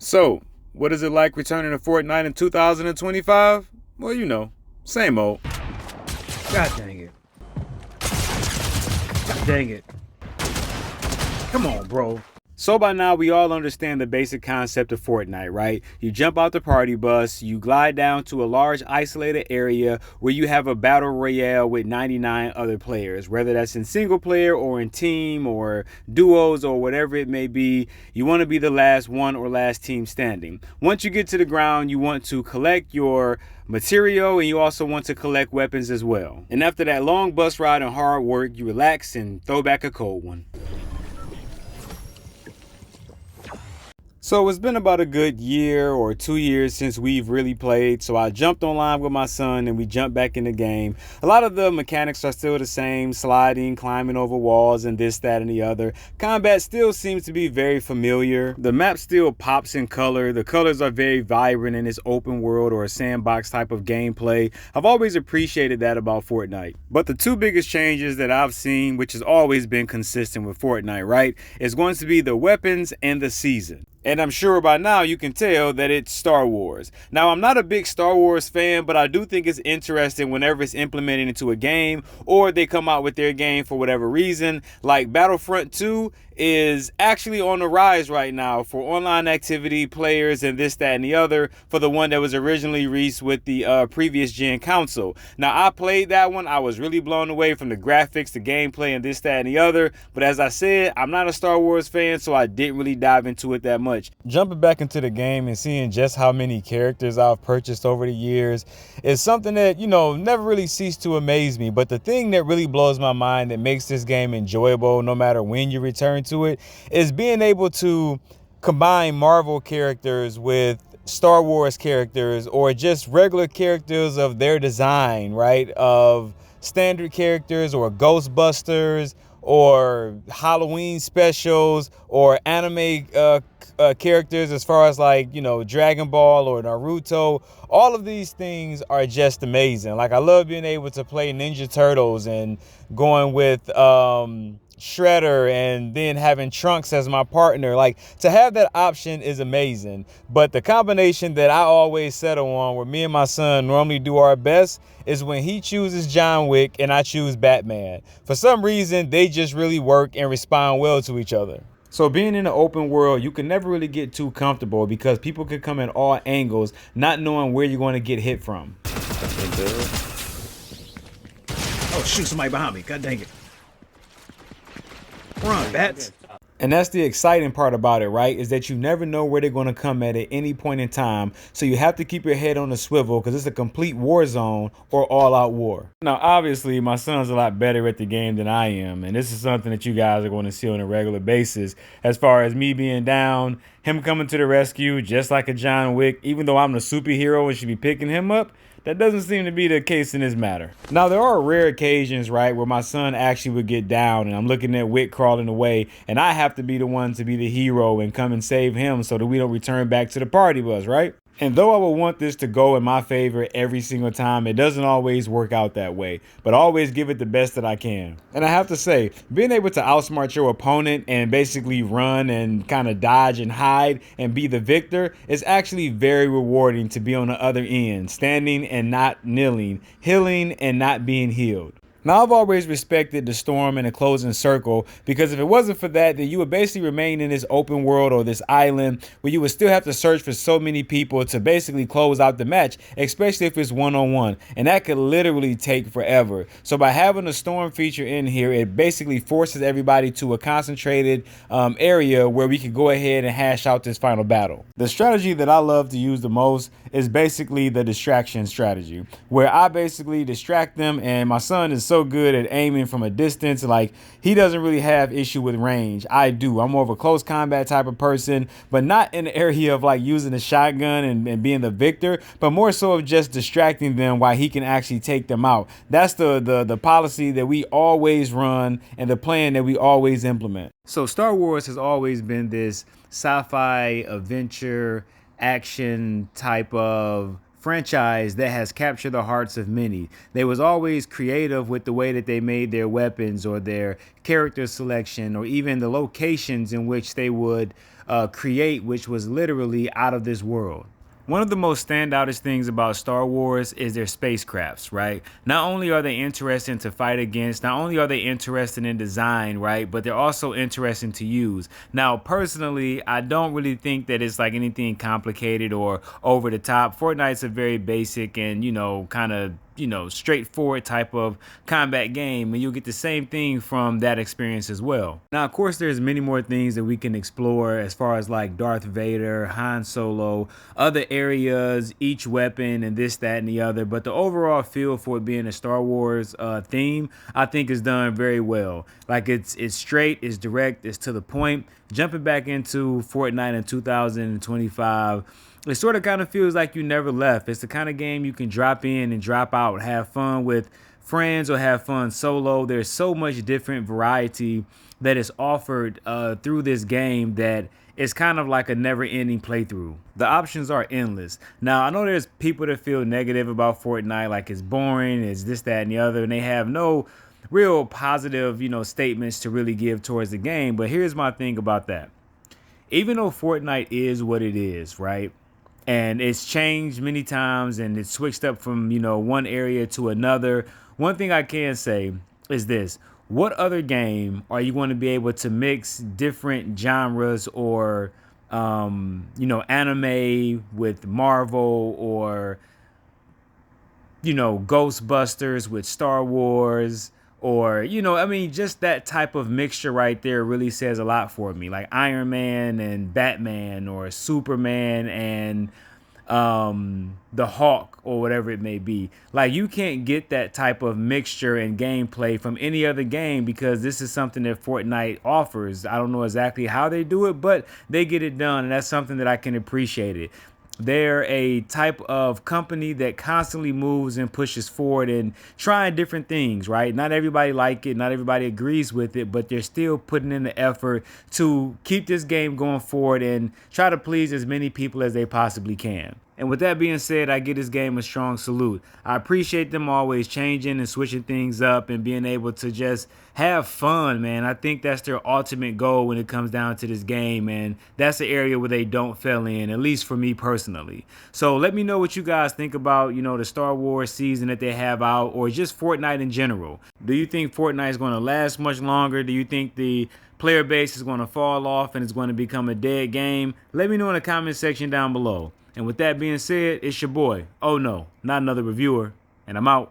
So, what is it like returning to Fortnite in 2025? Well, same old. God dang it. God dang it. Come on, bro. So by now we all understand the basic concept of Fortnite, right? You jump out the party bus, you glide down to a large isolated area where you have a battle royale with 99 other players, whether that's in single player or in team or duos or whatever it may be. You want to be the last one or last team standing. Once you get to the ground, you want to collect your material and you also want to collect weapons as well. And after that long bus ride and hard work, you relax and throw back a cold one. So it's been about a good year or 2 years since we've really played. So I jumped online with my son and we jumped back in the game. A lot of the mechanics are still the same, sliding, climbing over walls and this, that, and the other. Combat still seems to be very familiar. The map still pops in color. The colors are very vibrant in this open world or a sandbox type of gameplay. I've always appreciated that about Fortnite. But the two biggest changes that I've seen, which has always been consistent with Fortnite, right, is going to be the weapons and the season. And I'm sure by now you can tell that it's Star Wars. Now, I'm not a big Star Wars fan, but I do think it's interesting whenever it's implemented into a game or they come out with their game for whatever reason. Like Battlefront 2 is actually on the rise right now for online activity, players, and this, that, and the other for the one that was originally released with the previous gen console. Now, I played that one. I was really blown away from the graphics, the gameplay, and this, that, and the other. But as I said, I'm not a Star Wars fan, so I didn't really dive into it that much. Jumping back into the game and seeing just how many characters I've purchased over the years is something that, never really ceased to amaze me. But the thing that really blows my mind that makes this game enjoyable no matter when you return to it is being able to combine Marvel characters with Star Wars characters or just regular characters of their design, right? Of standard characters or Ghostbusters or Halloween specials or anime characters as far as like, Dragon Ball or Naruto. All of these things are just amazing. Like, I love being able to play Ninja Turtles and going with Shredder and then having Trunks as my partner. Like, to have that option is amazing. But the combination that I always settle on, where me and my son normally do our best, is when he chooses John Wick and I choose Batman. For some reason, they just really work and respond well to each other. So being in the open world, you can never really get too comfortable because people can come in all angles, not knowing where you're going to get hit from. Oh, shoot, somebody behind me. God dang it. Run, bats. And that's the exciting part about it, right? Is that you never know where they're going to come at any point in time. So you have to keep your head on the swivel because it's a complete war zone or all out war. Now, obviously, my son's a lot better at the game than I am. And this is something that you guys are going to see on a regular basis. As far as me being down, him coming to the rescue, just like a John Wick, even though I'm the superhero and should be picking him up. That doesn't seem to be the case in this matter. Now, there are rare occasions, right, where my son actually would get down and I'm looking at Wick crawling away and I have to be the one to be the hero and come and save him so that we don't return back to the party bus, right? And though I would want this to go in my favor every single time, it doesn't always work out that way. But I always give it the best that I can. And I have to say, being able to outsmart your opponent and basically run and kind of dodge and hide and be the victor is actually very rewarding to be on the other end, standing and not kneeling, healing and not being healed. Now, I've always respected the storm and the closing circle because if it wasn't for that, then you would basically remain in this open world or this island where you would still have to search for so many people to basically close out the match, especially if it's one-on-one. And that could literally take forever. So by having a storm feature in here, it basically forces everybody to a concentrated area where we can go ahead and hash out this final battle. The strategy that I love to use the most is basically the distraction strategy, where I basically distract them, and my son is so good at aiming from a distance. Like, he doesn't really have issue with range. I do. I'm more of a close combat type of person, but not in the area of like using a shotgun and being the victor, but more so of just distracting them while he can actually take them out. That's the policy that we always run and the plan that we always implement. So Star Wars has always been this sci-fi adventure action type of franchise that has captured the hearts of many. They was always creative with the way that they made their weapons or their character selection or even the locations in which they would create, which was literally out of this world. One of the most standoutest things about Star Wars is their spacecrafts, right? Not only are they interesting to fight against, not only are they interesting in design, right, but they're also interesting to use. Now, personally, I don't really think that it's like anything complicated or over the top. Fortnite's a very basic and, kind of straightforward type of combat game, and you'll get the same thing from that experience as well. Now, of course, there's many more things that we can explore as far as like Darth Vader, Han Solo, other areas, each weapon, and this, that, and the other. But the overall feel for it being a Star Wars theme, I think is done very well. Like it's straight, it's direct, it's to the point. Jumping back into Fortnite in 2025, it sort of kind of feels like you never left. It's the kind of game you can drop in and drop out, have fun with friends or have fun solo. There's so much different variety that is offered through this game that it's kind of like a never-ending playthrough. The options are endless. Now, I know there's people that feel negative about Fortnite, like it's boring, it's this, that, and the other, and they have no real positive, statements to really give towards the game. But here's my thing about that. Even though Fortnite is what it is, right? And it's changed many times and it's switched up from, one area to another. One thing I can say is this. What other game are you going to be able to mix different genres or, anime with Marvel or, Ghostbusters with Star Wars or, just that type of mixture right there really says a lot for me. Like Iron Man and Batman or Superman and the Hawk or whatever it may be. Like you can't get that type of mixture and gameplay from any other game because this is something that Fortnite offers. I don't know exactly how they do it, but they get it done, and that's something that I can appreciate it. They're a type of company that constantly moves and pushes forward and trying different things, right? Not everybody like it, not everybody agrees with it, but they're still putting in the effort to keep this game going forward and try to please as many people as they possibly can. And with that being said, I give this game a strong salute. I appreciate them always changing and switching things up and being able to just have fun, man. I think that's their ultimate goal when it comes down to this game, and that's the area where they don't fail in, at least for me personally. So let me know what you guys think about, the Star Wars season that they have out, or just Fortnite in general. Do you think Fortnite is going to last much longer? Do you think the player base is going to fall off and it's going to become a dead game? Let me know in the comment section down below. And with that being said, it's your boy, oh no, not another reviewer, and I'm out.